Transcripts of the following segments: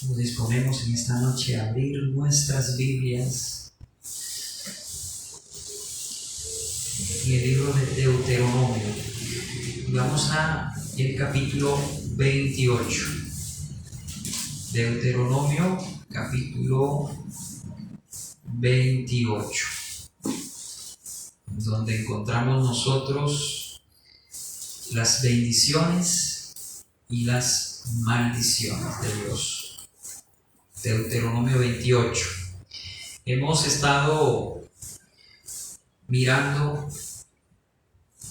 Nos disponemos en esta noche a abrir nuestras Biblias en el libro de Deuteronomio. Vamos a el capítulo 28. Deuteronomio, capítulo 28, donde encontramos nosotros las bendiciones y las maldiciones de Dios. Deuteronomio 28. Hemos estado mirando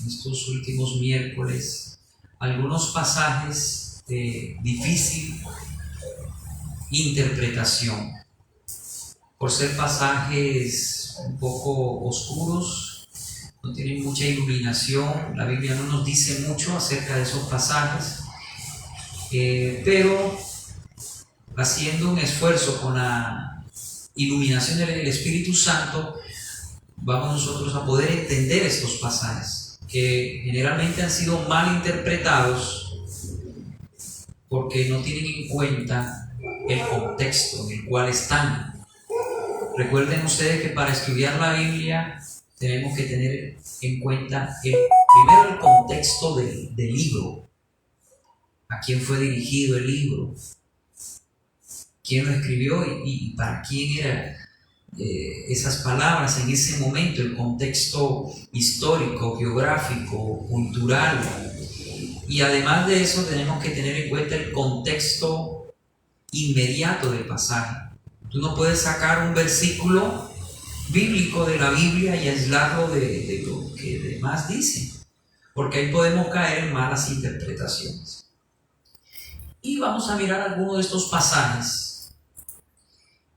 en estos últimos miércoles algunos pasajes de difícil interpretación, por ser pasajes un poco oscuros, no tienen mucha iluminación. La Biblia no nos dice mucho acerca de esos pasajes, pero haciendo un esfuerzo con la iluminación del Espíritu Santo, vamos nosotros a poder entender estos pasajes que generalmente han sido mal interpretados porque no tienen en cuenta el contexto en el cual están. Recuerden ustedes que para estudiar la Biblia tenemos que tener en cuenta primero el contexto del libro, a quién fue dirigido el libro, quién lo escribió y para quién eran esas palabras en ese momento, el contexto histórico, geográfico, cultural. Y además de eso tenemos que tener en cuenta el contexto inmediato del pasaje. Tú no puedes sacar un versículo bíblico de la Biblia y aislarlo de lo que demás dice, porque ahí podemos caer en malas interpretaciones. Y vamos a mirar algunos de estos pasajes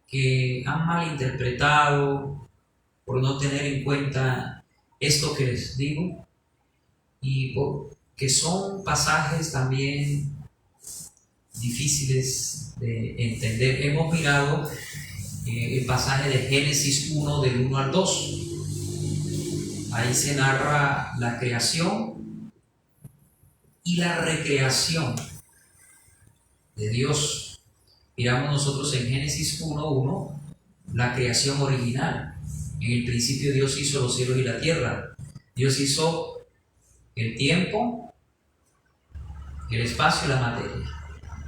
que han malinterpretado por no tener en cuenta esto que les digo, y que son pasajes también difíciles de entender. Hemos mirado el pasaje de Génesis 1 del 1 al 2. Ahí se narra la creación y la recreación de Dios. Miramos nosotros en Génesis 1:1 la creación original. En el principio Dios hizo los cielos y la tierra. Dios hizo el tiempo, el espacio y la materia.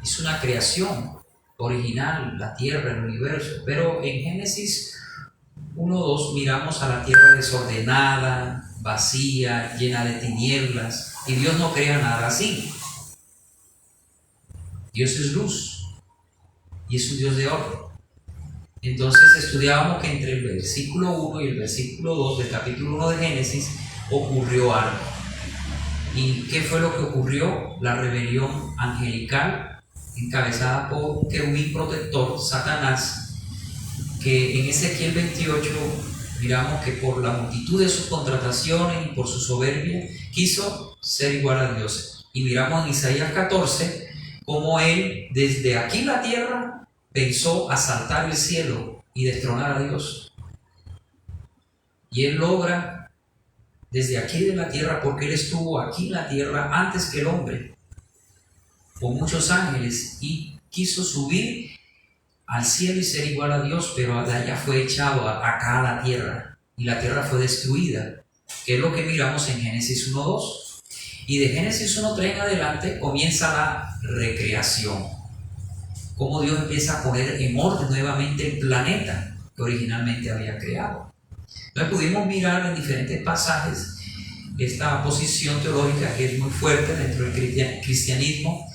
Hizo una creación original, la tierra, el universo. Pero en Génesis 1:2 miramos a la tierra desordenada, vacía, llena de tinieblas, y Dios no crea nada así. Dios es luz y es un Dios de orden. Entonces estudiábamos que entre el versículo 1 y el versículo 2 del capítulo 1 de Génesis ocurrió algo. ¿Y qué fue lo que ocurrió? La rebelión angelical encabezada por querubín protector, Satanás, que en Ezequiel 28 miramos que por la multitud de sus contrataciones y por su soberbia quiso ser igual a Dios. Y miramos en Isaías 14 cómo él desde aquí la tierra pensó asaltar el cielo y destronar a Dios. Y él logra desde aquí de la tierra, porque él estuvo aquí en la tierra antes que el hombre, con muchos ángeles, y quiso subir al cielo y ser igual a Dios, pero de allá fue echado acá a la tierra, y la tierra fue destruida, que es lo que miramos en Génesis 1:2. Y de Génesis 1:3 en adelante comienza la recreación, cómo Dios empieza a poner en orden nuevamente el planeta que originalmente había creado. Entonces pudimos mirar en diferentes pasajes esta posición teológica que es muy fuerte dentro del cristianismo,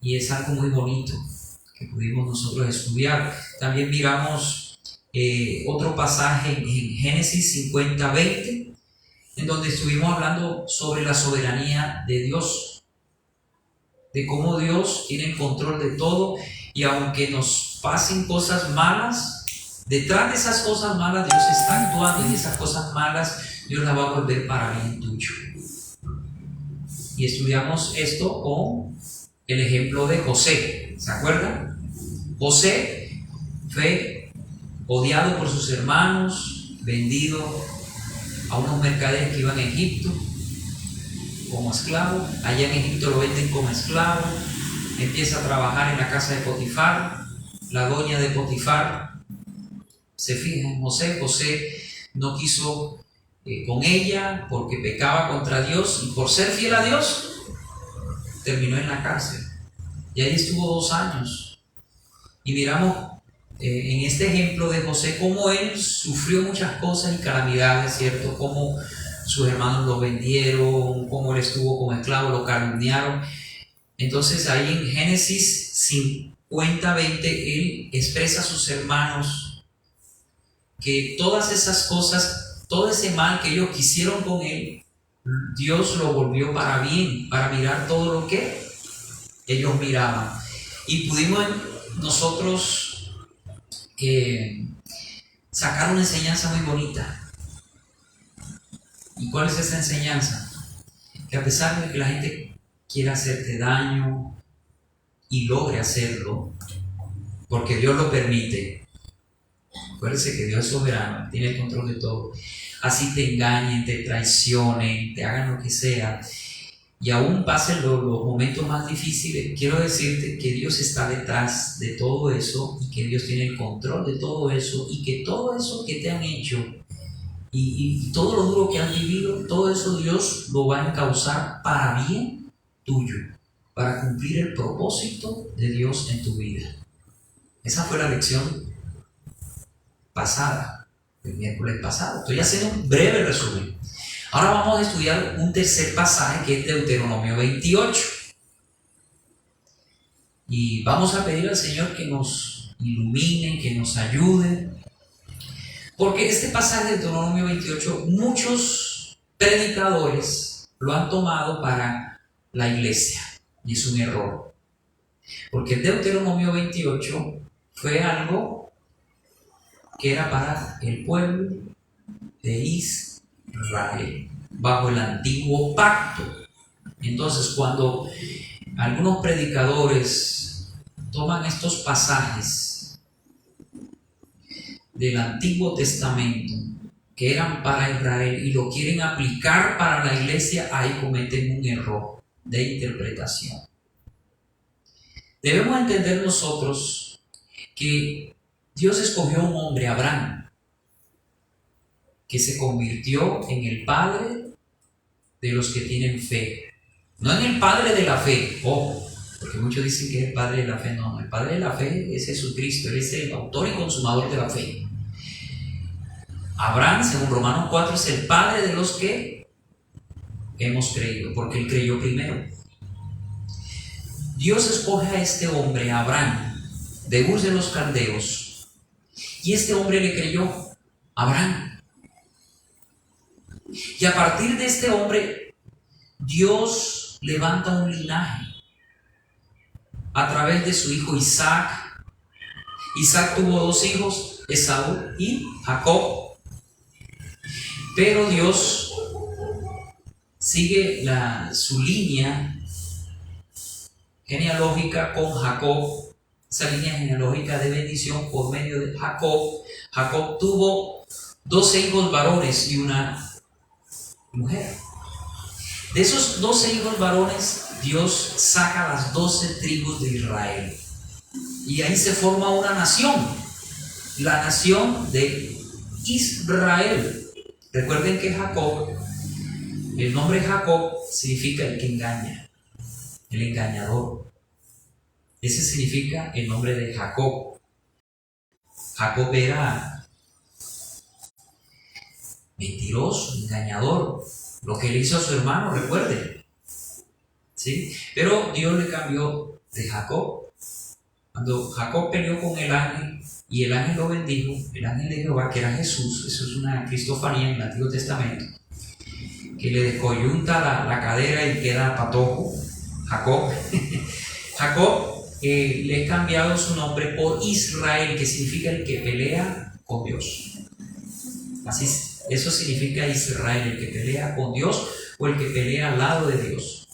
y es algo muy bonito que pudimos nosotros estudiar. También miramos otro pasaje en Génesis 50:20, en donde estuvimos hablando sobre la soberanía de Dios, de cómo Dios tiene el control de todo, y aunque nos pasen cosas malas, detrás de esas cosas malas Dios está actuando, y esas cosas malas Dios las va a volver para bien tuyo. Y estudiamos esto con el ejemplo de José. ¿Se acuerdan? José fue odiado por sus hermanos, vendido a unos mercaderes que iban a Egipto como esclavo. Allá en Egipto lo venden como esclavo, empieza a trabajar en la casa de Potifar, la doña de Potifar se fija en José. José no quiso con ella porque pecaba contra Dios, y por ser fiel a Dios terminó en la cárcel. Y ahí estuvo 2 años. Y miramos en este ejemplo de José cómo él sufrió muchas cosas y calamidades, ¿cierto? Cómo sus hermanos lo vendieron, cómo él estuvo como esclavo, lo calumniaron. Entonces ahí en Génesis 50:20 él expresa a sus hermanos que todas esas cosas, todo ese mal que ellos quisieron con él, Dios lo volvió para bien, para mirar todo lo que ellos miraban. Y pudimos nosotros sacar una enseñanza muy bonita. ¿Y cuál es esa enseñanza? Que a pesar de que la gente quiera hacerte daño y logre hacerlo, porque Dios lo permite. Acuérdense que Dios es soberano, tiene el control de todo. Así te engañen, te traicionen, te hagan lo que sea, y aún pasen los momentos más difíciles, quiero decirte que Dios está detrás de todo eso, y que Dios tiene el control de todo eso, y que todo eso que te han hecho y todo lo duro que han vivido, todo eso Dios lo va a encauzar para bien tuyo, para cumplir el propósito de Dios en tu vida. Esa fue la lección pasada, el miércoles pasado. Estoy haciendo un breve resumen. Ahora vamos a estudiar un tercer pasaje que es Deuteronomio 28. Y vamos a pedir al Señor que nos ilumine, que nos ayude. Porque este pasaje de Deuteronomio 28, muchos predicadores lo han tomado para la iglesia. Y es un error. Porque el Deuteronomio 28 fue algo que era para el pueblo de Israel, bajo el antiguo pacto. Entonces, cuando algunos predicadores toman estos pasajes del Antiguo Testamento que eran para Israel y lo quieren aplicar para la iglesia, ahí cometen un error de interpretación. Debemos entender nosotros que Dios escogió a un hombre, Abraham, que se convirtió en el padre de los que tienen fe. No en el padre de la fe, ojo, porque muchos dicen que es el padre de la fe. No, el padre de la fe es Jesucristo, Él es el autor y consumador de la fe. Abraham, según Romanos 4, es el padre de los que hemos creído, porque él creyó primero. Dios escoge a este hombre, a Abraham, de Ur de los Caldeos, y este hombre le creyó a Abraham. Y a partir de este hombre, Dios levanta un linaje a través de su hijo Isaac. Isaac tuvo 2 hijos, Esaú y Jacob. Pero Dios sigue su línea genealógica con Jacob, esa línea genealógica de bendición por medio de Jacob. Jacob tuvo 12 hijos varones y una mujer. De esos 12 hijos varones, Dios saca las 12 tribus de Israel. Y ahí se forma una nación, la nación de Israel. Recuerden que Jacob, el nombre Jacob significa el que engaña, el engañador. Ese significa el nombre de Jacob. Jacob era mentiroso, engañador, lo que le hizo a su hermano, recuerden. ¿Sí? Pero Dios le cambió de Jacob. Cuando Jacob peleó con el ángel y el ángel lo bendijo, el ángel de Jehová, que era Jesús, eso es una cristofanía en el Antiguo Testamento, que le descoyunta la cadera y queda patojo, Jacob. Jacob le he cambiado su nombre por Israel, que significa el que pelea con Dios. Así es, eso significa Israel, el que pelea con Dios o el que pelea al lado de Dios.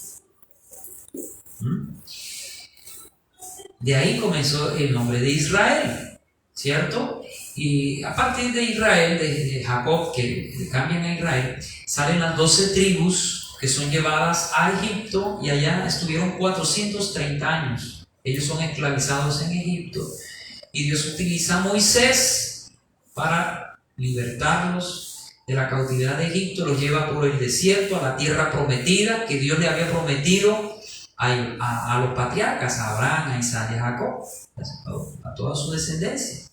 De ahí comenzó el nombre de Israel, ¿cierto? Y a partir de Israel, de Jacob, que le cambian a Israel, salen las 12 tribus que son llevadas a Egipto, y allá estuvieron 430 años. Ellos son esclavizados en Egipto Y Dios utiliza a Moisés para libertarlos de la cautividad de Egipto, los lleva por el desierto a la tierra prometida que Dios le había prometido a los patriarcas, a Abraham, a Isaac y a Jacob, a toda su descendencia.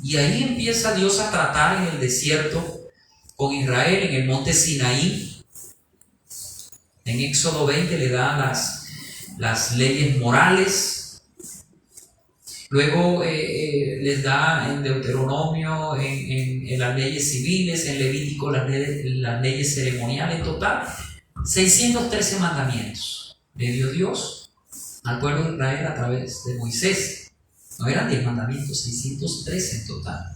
Y ahí empieza Dios a tratar en el desierto con Israel, en el monte Sinaí. En Éxodo 20 le da las leyes morales. Luego les da en Deuteronomio, en las leyes civiles, en Levítico las leyes ceremoniales. En total 613 mandamientos le dio Dios al pueblo de Israel a través de Moisés. No eran 10 mandamientos, 613 en total.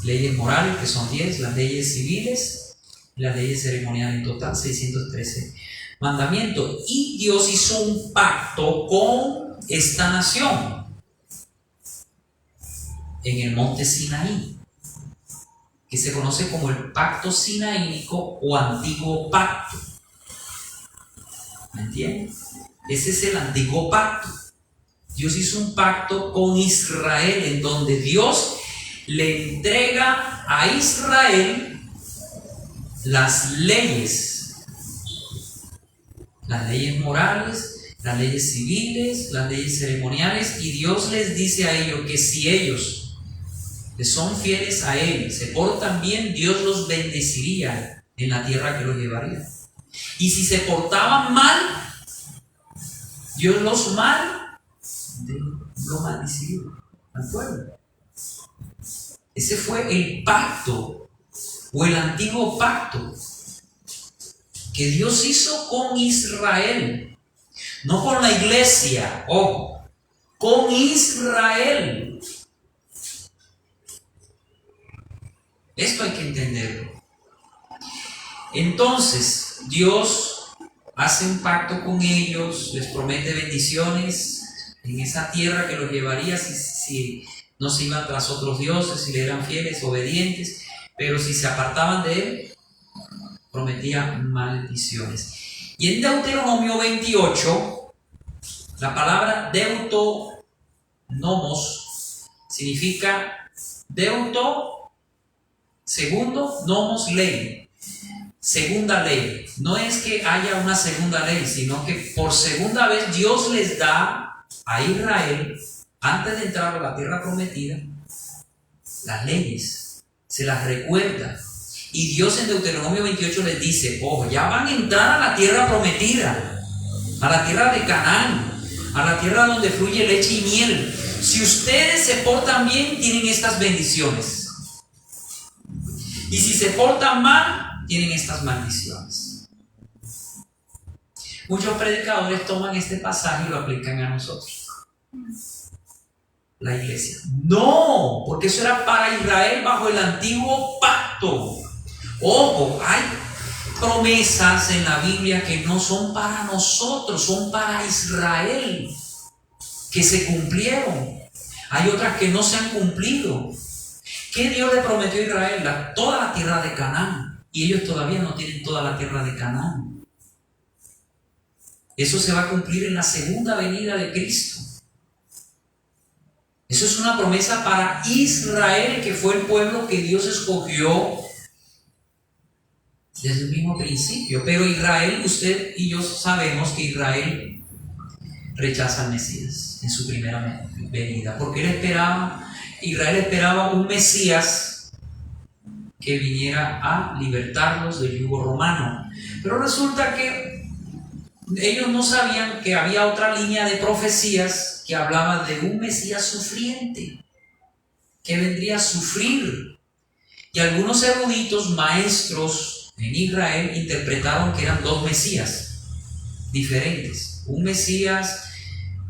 Leyes morales, que son 10, las leyes civiles y las leyes ceremoniales. En total 613 mandamientos. Y Dios hizo un pacto con esta nación en el monte Sinaí, que se conoce como el pacto sinaínico o antiguo pacto. ¿Me entienden? Ese es el antiguo pacto. Dios hizo un pacto con Israel en donde Dios le entrega a Israel las leyes morales, las leyes civiles, las leyes ceremoniales, y Dios les dice a ellos que si ellos que son fieles a Él, se portan bien, Dios los bendeciría en la tierra que los llevaría. Y si se portaban mal, Dios lo maldeciría al pueblo. Ese fue el pacto o el antiguo pacto que Dios hizo con Israel, no con la iglesia, ojo, con Israel. Esto hay que entenderlo. Entonces, Dios hace un pacto con ellos, les promete bendiciones en esa tierra que los llevaría si no se iban tras otros dioses, si le eran fieles, obedientes, pero si se apartaban de Él, prometía maldiciones. Y en Deuteronomio 28, la palabra deutonomos significa deuto, segundo, nomos, ley, segunda ley. No es que haya una segunda ley, sino que por segunda vez Dios les da a Israel, antes de entrar a la tierra prometida, las leyes, se las recuerda. Y Dios en Deuteronomio 28 les dice, ojo, ya van a entrar a la tierra prometida, a la tierra de Canaán, a la tierra donde fluye leche y miel. Si ustedes se portan bien, tienen estas bendiciones. Y si se portan mal, tienen estas maldiciones. Muchos predicadores toman este pasaje y lo aplican a nosotros. La iglesia. No, porque eso era para Israel bajo el antiguo pacto. Ojo, hay promesas en la Biblia que no son para nosotros, son para Israel, que se cumplieron. Hay otras que no se han cumplido. ¿Qué Dios le prometió a Israel? Toda la tierra de Canaán. Y ellos todavía no tienen toda la tierra de Canaán. Eso se va a cumplir en la segunda venida de Cristo. Eso es una promesa para Israel, que fue el pueblo que Dios escogió desde el mismo principio. Pero Israel, usted y yo sabemos que Israel rechaza al Mesías en su primera venida, porque Israel esperaba un Mesías que viniera a libertarlos del yugo romano. Pero resulta que ellos no sabían que había otra línea de profecías que hablaba de un Mesías sufriente, que vendría a sufrir. Y algunos eruditos, maestros en Israel, interpretaron que eran dos Mesías diferentes. Un Mesías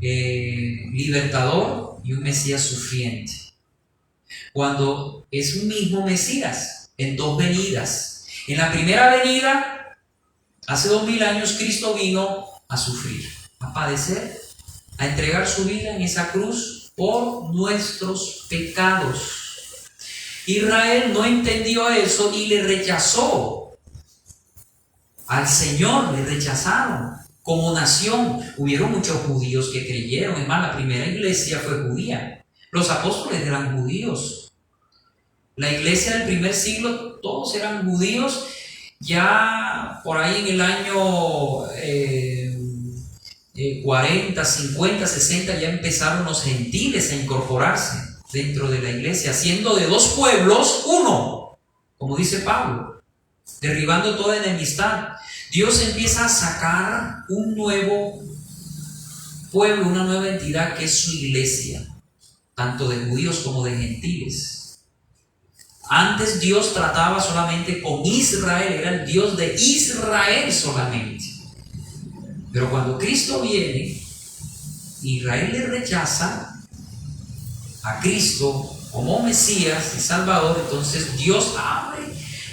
libertador y un Mesías sufriente. Cuando es un mismo Mesías en dos venidas. En la primera venida, hace 2000 años, Cristo vino a sufrir, a padecer, a entregar su vida en esa cruz por nuestros pecados. Israel no entendió eso y le rechazó al Señor, le rechazaron como nación. Hubieron muchos judíos que creyeron, es más, la primera iglesia fue judía. Los apóstoles eran judíos. La iglesia del primer siglo, todos eran judíos. Ya por ahí en el año 40, 50, 60 ya empezaron los gentiles a incorporarse dentro de la iglesia, haciendo de dos pueblos uno, como dice Pablo, derribando toda enemistad. Dios empieza a sacar un nuevo pueblo, una nueva entidad que es su iglesia, tanto de judíos como de gentiles. Antes Dios trataba solamente con Israel, era el Dios de Israel solamente. Pero cuando Cristo viene, Israel le rechaza a Cristo como Mesías y Salvador. Entonces Dios abre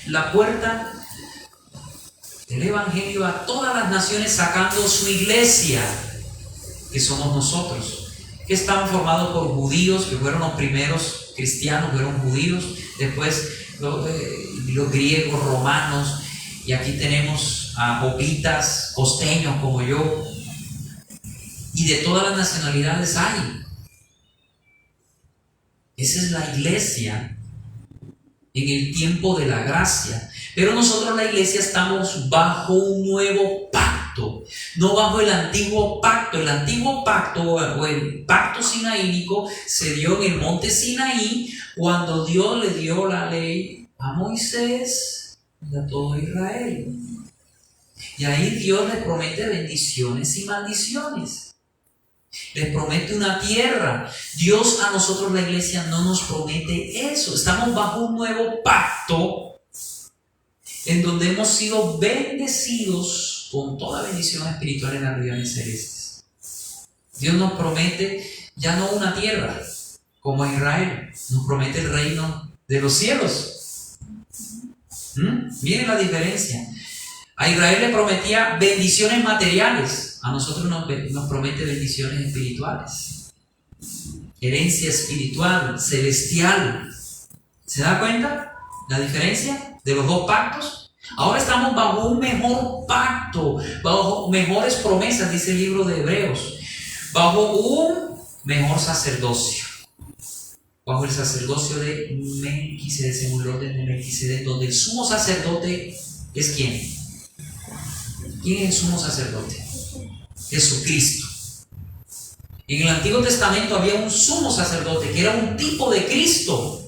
la puerta del Evangelio a todas las naciones, sacando su iglesia, que somos nosotros, que estaban formados por judíos, que fueron los primeros cristianos, fueron judíos, después los griegos, romanos, y aquí tenemos a boquitas, costeños como yo, y de todas las nacionalidades hay. Esa es la iglesia en el tiempo de la gracia. Pero nosotros, la iglesia, estamos bajo un nuevo pacto, no bajo el antiguo pacto. El antiguo pacto o el pacto sinaínico se dio en el monte Sinaí, cuando Dios le dio la ley a Moisés y a todo Israel. Y ahí Dios les promete bendiciones y maldiciones. Les promete una tierra. Dios a nosotros, la iglesia, no nos promete eso. Estamos bajo un nuevo pacto en donde hemos sido bendecidos con toda bendición espiritual en las regiones celestes. Dios nos promete ya no una tierra como a Israel, nos promete el reino de los cielos. Miren la diferencia. A Israel le prometía bendiciones materiales, a nosotros nos promete bendiciones espirituales, herencia espiritual, celestial. ¿Se da cuenta la diferencia de los dos pactos? Ahora estamos bajo un mejor pacto, bajo mejores promesas, dice el libro de Hebreos, bajo un mejor sacerdocio, bajo el sacerdocio de Melquisedec, según el orden de Melquisedec, donde el sumo sacerdote es ¿quién? ¿Quién es el sumo sacerdote? Jesucristo. En el Antiguo Testamento había un sumo sacerdote que era un tipo de Cristo.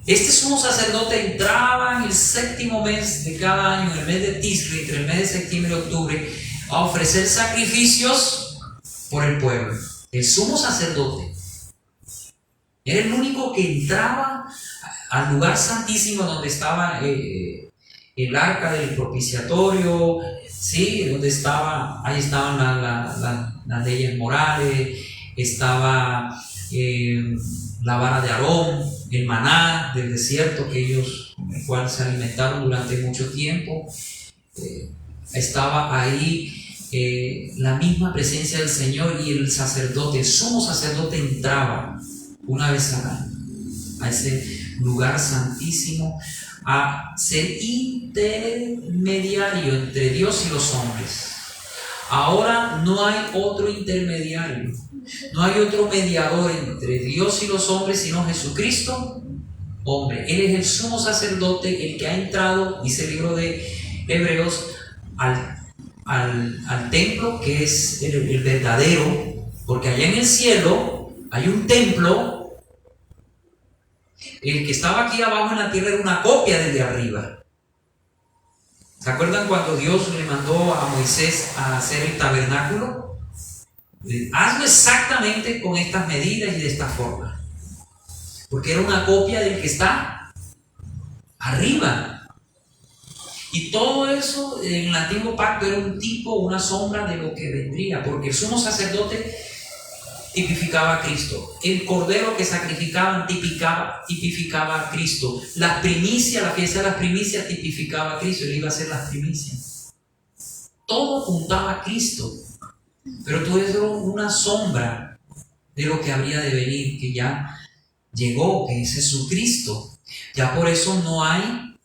Este sumo sacerdote entraba en el séptimo mes de cada año, en el mes de Tisri, entre el mes de septiembre y octubre, a ofrecer sacrificios por el pueblo. El sumo sacerdote era el único que entraba al lugar santísimo donde estaba el arca del propiciatorio, ¿sí? Donde ahí estaban las leyes morales, estaba la vara de Aarón, el maná del desierto con el cual se alimentaron durante mucho tiempo. Estaba ahí la misma presencia del Señor, y el sacerdote, el sumo sacerdote, entraba una vez al año a ese lugar santísimo a ser intermediario entre Dios y los hombres. Ahora no hay otro intermediario, no hay otro mediador entre Dios y los hombres sino Jesucristo, hombre. Él es el sumo sacerdote, el que ha entrado, dice el libro de Hebreos, al templo que es el verdadero, porque allá en el cielo hay un templo. El que estaba aquí abajo en la tierra era una copia del de arriba. ¿Se acuerdan cuando Dios le mandó a Moisés a hacer el tabernáculo? Hazlo exactamente con estas medidas y de esta forma, porque era una copia del que está arriba. Y todo eso en el antiguo pacto era un tipo, una sombra de lo que vendría, porque el sumo sacerdote tipificaba a Cristo. El cordero que sacrificaban tipificaba a Cristo. Las primicias, la fiesta de las primicias tipificaba a Cristo. Él iba a hacer las primicias. Todo apuntaba a Cristo. Pero todo eso era una sombra de lo que habría de venir, que ya llegó, que es Jesucristo. Ya por eso no hay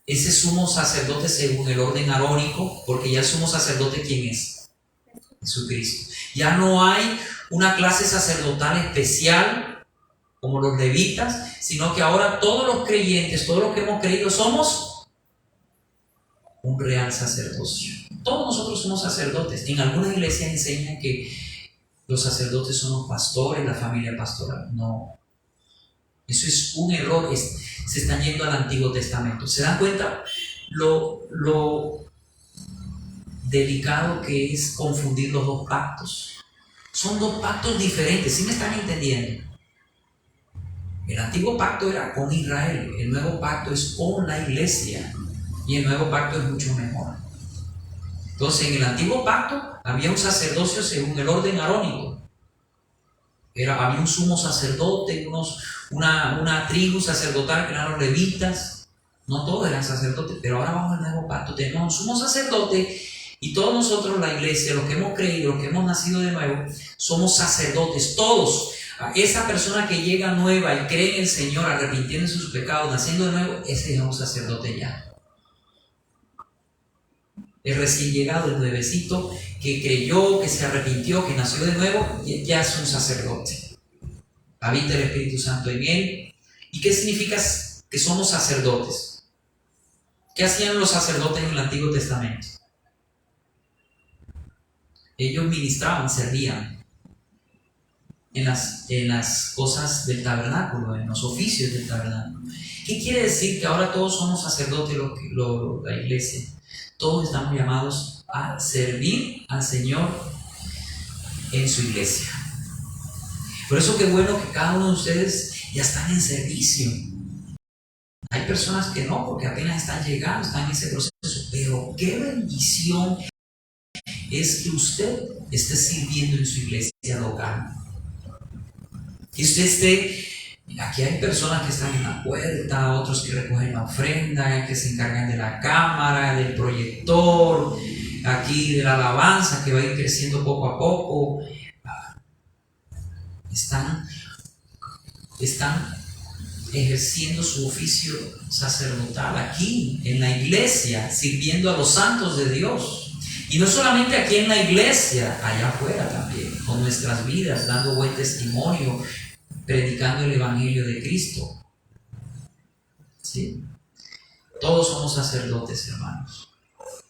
ese sumo sacerdote según el orden arónico, porque ya el sumo sacerdote, ¿quién es? Jesucristo. Ya no hay una clase sacerdotal especial como los levitas, sino que ahora todos los creyentes, todos los que hemos creído, somos un real sacerdocio. Todos nosotros somos sacerdotes. En algunas iglesias enseñan que los sacerdotes son los pastores, la familia pastoral. No, eso es un error. Se están yendo al Antiguo Testamento. ¿Se dan cuenta lo delicado que es confundir los dos pactos? Son dos pactos diferentes. ¿Sí me están entendiendo? El antiguo pacto era con Israel, el nuevo pacto es con la iglesia, y el nuevo pacto es mucho mejor. Entonces, en el antiguo pacto había un sacerdocio según el orden arónico. Había un sumo sacerdote, una tribu sacerdotal que eran los levitas. No todos eran sacerdotes, pero ahora vamos al nuevo pacto. Tenemos un sumo sacerdote, y todos nosotros, la iglesia, los que hemos creído, los que hemos nacido de nuevo, somos sacerdotes, todos. Esa persona que llega nueva y cree en el Señor, arrepintiéndose de sus pecados, naciendo de nuevo, ese es un sacerdote ya. El recién llegado, el nuevecito que creyó, que se arrepintió, que nació de nuevo, ya es un sacerdote. Habita el Espíritu Santo en él. ¿Y qué significa que somos sacerdotes? ¿Qué hacían los sacerdotes en el Antiguo Testamento? Ellos ministraban, servían en las cosas del tabernáculo, en los oficios del tabernáculo. ¿Qué quiere decir que ahora todos somos sacerdotes, la iglesia? Todos estamos llamados a servir al Señor en su iglesia. Por eso qué bueno que cada uno de ustedes ya están en servicio. Hay personas que no, porque apenas están llegando, están en ese proceso, pero qué bendición es que usted esté sirviendo en su iglesia local. Que usted esté, aquí hay personas que están en la puerta, otros que recogen la ofrenda, que se encargan de la cámara, del proyector, aquí de la alabanza que va a ir creciendo poco a poco. Están ejerciendo su oficio sacerdotal aquí, en la iglesia, sirviendo a los santos de Dios. Y no solamente aquí en la iglesia, allá afuera también, con nuestras vidas, dando buen testimonio, predicando el Evangelio de Cristo. ¿Sí? Todos somos sacerdotes, hermanos,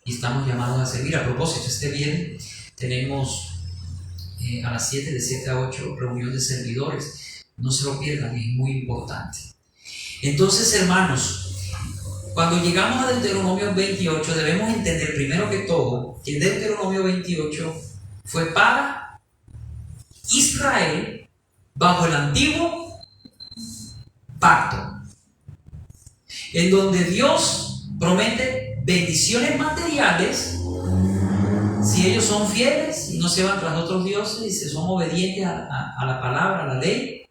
y estamos llamados a servir. A propósito, este viernes tenemos a las 7, de 7 a 8, reunión de servidores. No se lo pierdan, es muy importante. Entonces, hermanos, cuando llegamos a Deuteronomio 28, debemos entender primero que todo que Deuteronomio 28 fue para Israel bajo el antiguo pacto, en donde Dios promete bendiciones materiales si ellos son fieles y no se van tras otros dioses y se son obedientes a la palabra, a la ley,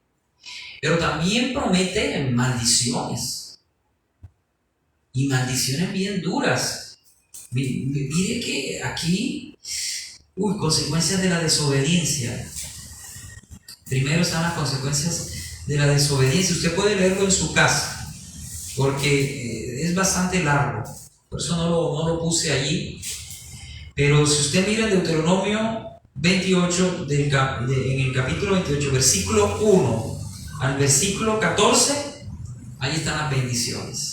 pero también promete maldiciones, y maldiciones bien duras. Mire que aquí, consecuencias de la desobediencia. Primero están las consecuencias de la desobediencia. Usted puede leerlo en su casa, porque es bastante largo, por eso no lo puse allí. Pero si usted mira en Deuteronomio 28, en el capítulo 28, versículo 1 al versículo 14, ahí están las bendiciones.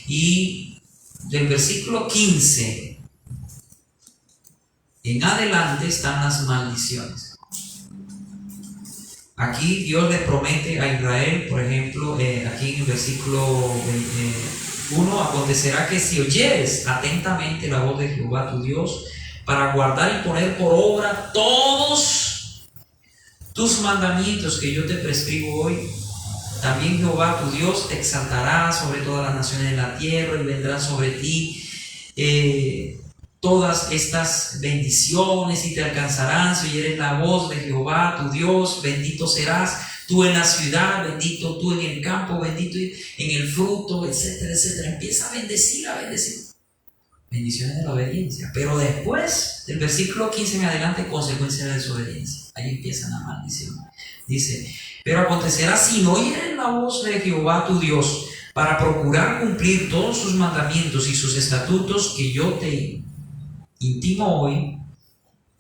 Y del versículo 15 en adelante están las maldiciones. Aquí Dios le promete a Israel, por ejemplo, aquí en el versículo 1, acontecerá que si oyeres atentamente la voz de Jehová tu Dios, para guardar y poner por obra todos tus mandamientos que yo te prescribo hoy, también Jehová tu Dios te exaltará sobre todas las naciones de la tierra, y vendrán sobre ti todas estas bendiciones, y te alcanzarán si oyeres la voz de Jehová tu Dios. Bendito serás tú en la ciudad, bendito tú en el campo, bendito en el fruto, etcétera, etcétera. Empieza a bendecir, bendiciones de la obediencia. Pero después del versículo 15 en adelante, consecuencia de la desobediencia. Ahí empiezan las maldiciones. Dice: pero acontecerá si no oyeres la voz de Jehová tu Dios, para procurar cumplir todos sus mandamientos y sus estatutos que yo te intimo hoy,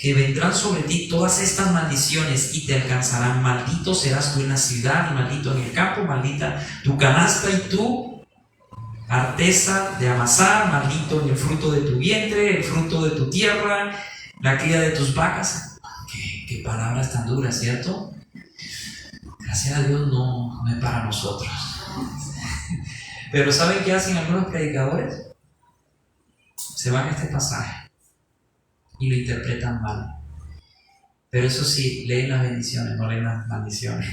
que vendrán sobre ti todas estas maldiciones y te alcanzarán. Maldito serás tú en la ciudad y maldito en el campo, maldita tu canasta y tu arteza de amasar, maldito en el fruto de tu vientre, el fruto de tu tierra, la cría de tus vacas. Qué palabras tan duras, ¿cierto? Gracias a Dios no es para nosotros. Pero ¿saben qué hacen algunos predicadores? Se van a este pasaje y lo interpretan mal. Pero eso sí, leen las bendiciones, no leen las maldiciones.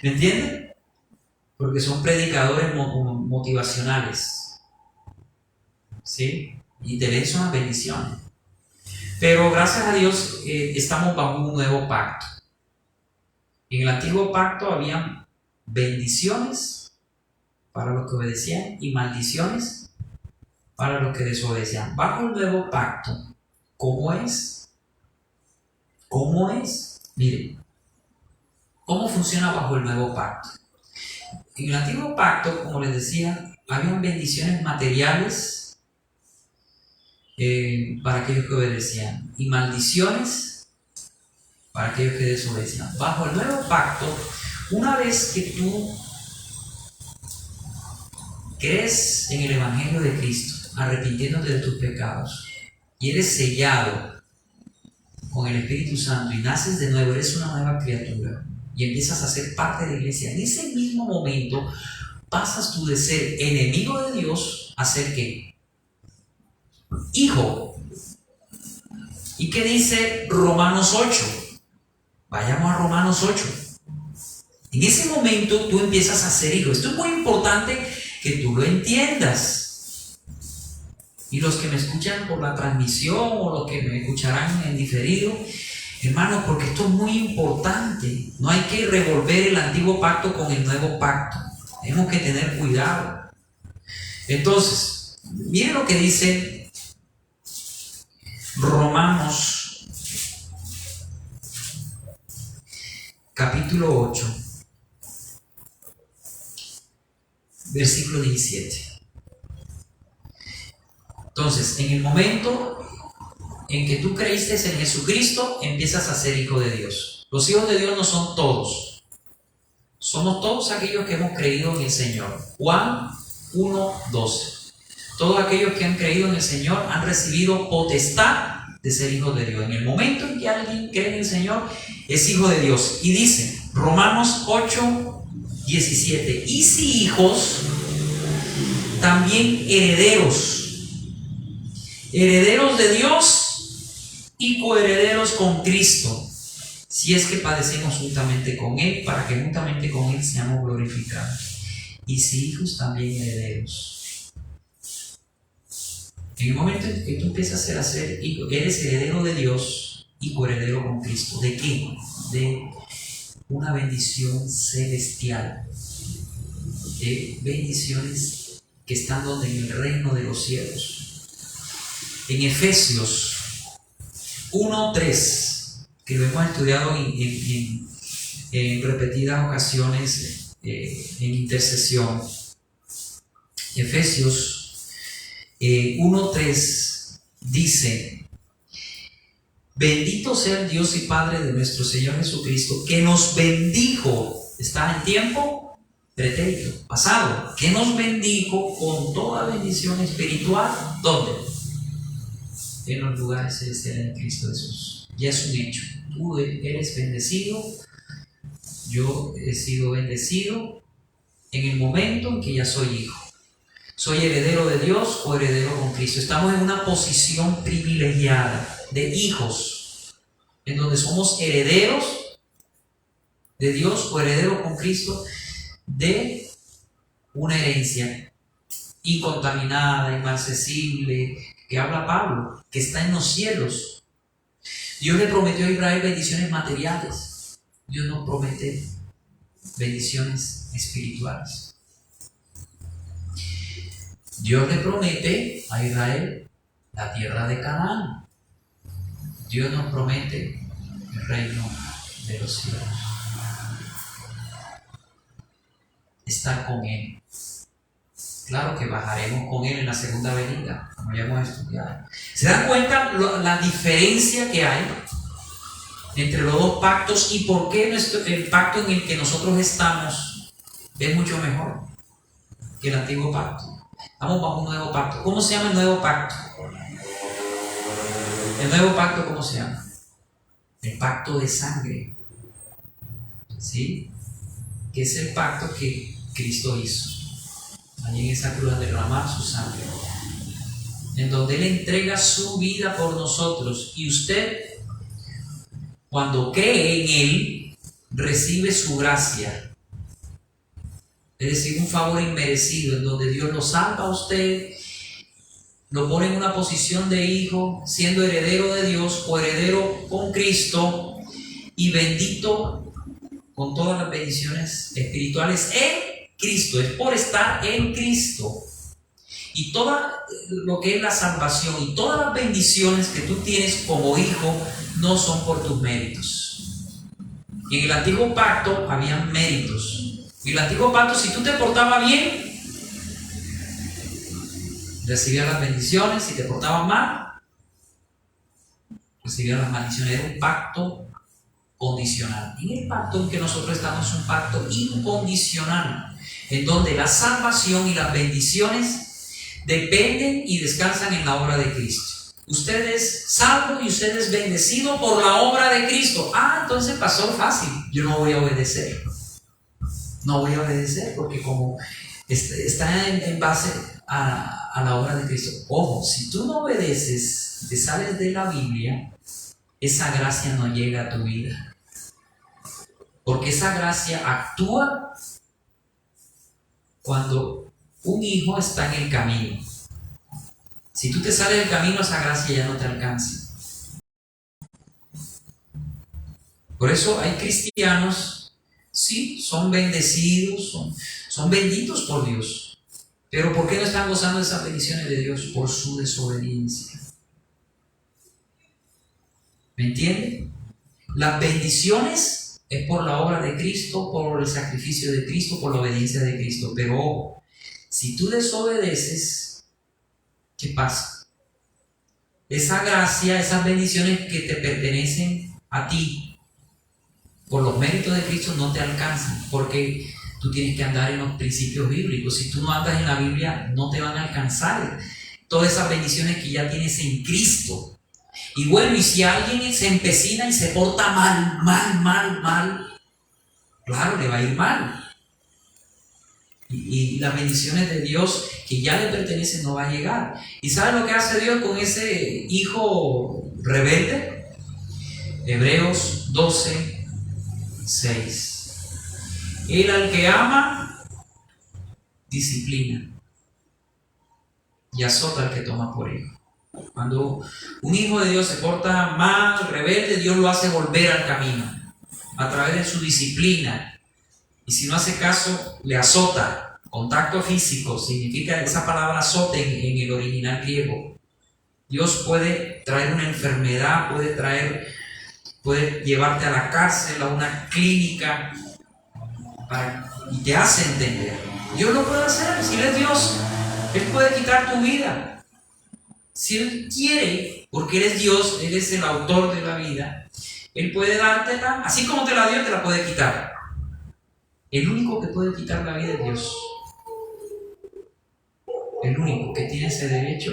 ¿Me entienden? Porque son predicadores motivacionales. ¿Sí? Y te leen son las bendiciones. Pero gracias a Dios estamos bajo un nuevo pacto. En el antiguo pacto había bendiciones para los que obedecían y maldiciones para los que desobedecían. Bajo el nuevo pacto, ¿cómo es? ¿Cómo es? Miren, ¿cómo funciona bajo el nuevo pacto? En el antiguo pacto, como les decía, habían bendiciones materiales para aquellos que obedecían y maldiciones para aquellos que desobedecían. Bajo el nuevo pacto, una vez que tú crees en el Evangelio de Cristo, arrepintiéndote de tus pecados, y eres sellado con el Espíritu Santo y naces de nuevo, eres una nueva criatura y empiezas a ser parte de la iglesia, en ese mismo momento pasas tú de ser enemigo de Dios a ser ¿qué? Hijo. ¿Y qué dice Romanos 8? Vayamos a Romanos 8. En ese momento tú empiezas a ser hijo. Esto es muy importante que tú lo entiendas. Y los que me escuchan por la transmisión o los que me escucharán en diferido, hermanos, porque esto es muy importante. No hay que revolver el antiguo pacto con el nuevo pacto. Tenemos que tener cuidado. Entonces, miren lo que dice Romanos capítulo 8, versículo 17. Entonces, en el momento en que tú creíste en Jesucristo, empiezas a ser hijo de Dios. Los hijos de Dios no son todos. Somos todos aquellos que hemos creído en el Señor. Juan 1:12. Todos aquellos que han creído en el Señor han recibido potestad de ser hijos de Dios. En el momento en que alguien cree en el Señor, es hijo de Dios. Y dice, Romanos 8:17, y si hijos, también herederos. Herederos de Dios y coherederos con Cristo, si es que padecemos juntamente con Él, para que juntamente con Él seamos glorificados. Y si hijos, también herederos. En el momento en que tú empiezas a ser hijo, eres heredero de Dios y coheredero con Cristo. ¿De qué? De una bendición celestial. De bendiciones que están donde en el reino de los cielos. En Efesios 1:3, que lo hemos estudiado en repetidas ocasiones en intercesión. Efesios 1:3 dice: bendito sea el Dios y Padre de nuestro Señor Jesucristo, que nos bendijo. ¿Está en tiempo pretérito, pasado? Que nos bendijo con toda bendición espiritual. ¿Dónde? En los lugares celestiales en Cristo Jesús. Ya es un hecho. Tú eres bendecido. Yo he sido bendecido en el momento en que ya soy hijo. Soy heredero de Dios o heredero con Cristo. Estamos en una posición privilegiada de hijos, en donde somos herederos de Dios o herederos con Cristo de una herencia incontaminada, inmarcesible, que habla Pablo, que está en los cielos. Dios le prometió a Israel bendiciones materiales. Dios nos promete bendiciones espirituales. Dios le promete a Israel la tierra de Canaán. Dios nos promete el reino de los cielos. Estar con Él. Claro que bajaremos con Él en la segunda venida, como ya hemos estudiado. ¿Se dan cuenta la diferencia que hay entre los dos pactos y por qué el pacto en el que nosotros estamos es mucho mejor que el antiguo pacto? Estamos bajo un nuevo pacto. ¿Cómo se llama el nuevo pacto? ¿El nuevo pacto cómo se llama? El pacto de sangre. ¿Sí? Que es el pacto que Cristo hizo. Allí en esa cruz a derramar su sangre. En donde Él entrega su vida por nosotros. Y usted, cuando cree en Él, recibe su gracia. Es decir, un favor inmerecido en donde Dios lo salva a usted, lo pone en una posición de hijo, siendo heredero de Dios o heredero con Cristo y bendito con todas las bendiciones espirituales en Cristo. Es por estar en Cristo. Y todo lo que es la salvación y todas las bendiciones que tú tienes como hijo no son por tus méritos. En el antiguo pacto habían méritos. En el antiguo pacto, si tú te portabas bien, recibías las bendiciones. Si te portabas mal, recibías las maldiciones. Era un pacto condicional. En el pacto en que nosotros estamos es un pacto incondicional, en donde la salvación y las bendiciones dependen y descansan en la obra de Cristo. Usted es salvo y usted es bendecido por la obra de Cristo. Entonces pasó fácil. Yo no voy a obedecer. No voy a obedecer porque como está en base a la obra de Cristo. Ojo, si tú no obedeces, te sales de la Biblia, esa gracia no llega a tu vida. Porque esa gracia actúa cuando un hijo está en el camino. Si tú te sales del camino, esa gracia ya no te alcanza. Por eso hay cristianos, sí, son bendecidos, son benditos por Dios. Pero ¿por qué no están gozando de esas bendiciones de Dios? Por su desobediencia. ¿Me entienden? Las bendiciones es por la obra de Cristo, por el sacrificio de Cristo, por la obediencia de Cristo. Pero ojo, si tú desobedeces, ¿qué pasa? Esa gracia, esas bendiciones que te pertenecen a ti, por los méritos de Cristo, no te alcanzan, porque tú tienes que andar en los principios bíblicos. Si tú no andas en la Biblia, no te van a alcanzar todas esas bendiciones que ya tienes en Cristo. Y bueno, y si alguien se empecina y se porta mal, claro, le va a ir mal. Y las bendiciones de Dios que ya le pertenecen no va a llegar. ¿Y sabes lo que hace Dios con ese hijo rebelde? Hebreos 12, 6. Él al que ama, disciplina y azota al que toma por hijo. Cuando un hijo de Dios se porta mal, rebelde, Dios lo hace volver al camino a través de su disciplina. Y si no hace caso, le azota. Contacto físico significa esa palabra azote en el original griego. Dios puede traer una enfermedad, puede llevarte a la cárcel, a una clínica, y te hace entender. Dios lo puede hacer. Si Él es Dios, Él puede quitar tu vida. Si Él quiere, porque Él es Dios, Él es el autor de la vida, Él puede dártela, así como te la dio, te la puede quitar. El único que puede quitar la vida es Dios. El único que tiene ese derecho,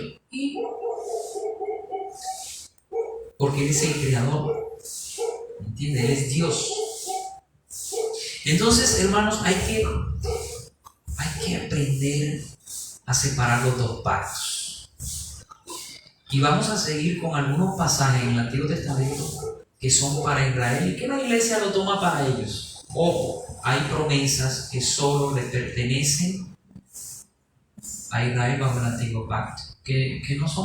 porque Él es el creador. ¿Entiendes? Él es Dios. Entonces, hermanos, hay que aprender a separar los dos pactos. Y vamos a seguir con algunos pasajes en el Antiguo Testamento que son para Israel y que la iglesia lo toma para ellos. Ojo, hay promesas que solo le pertenecen a Israel bajo el Antiguo Pacto, que no son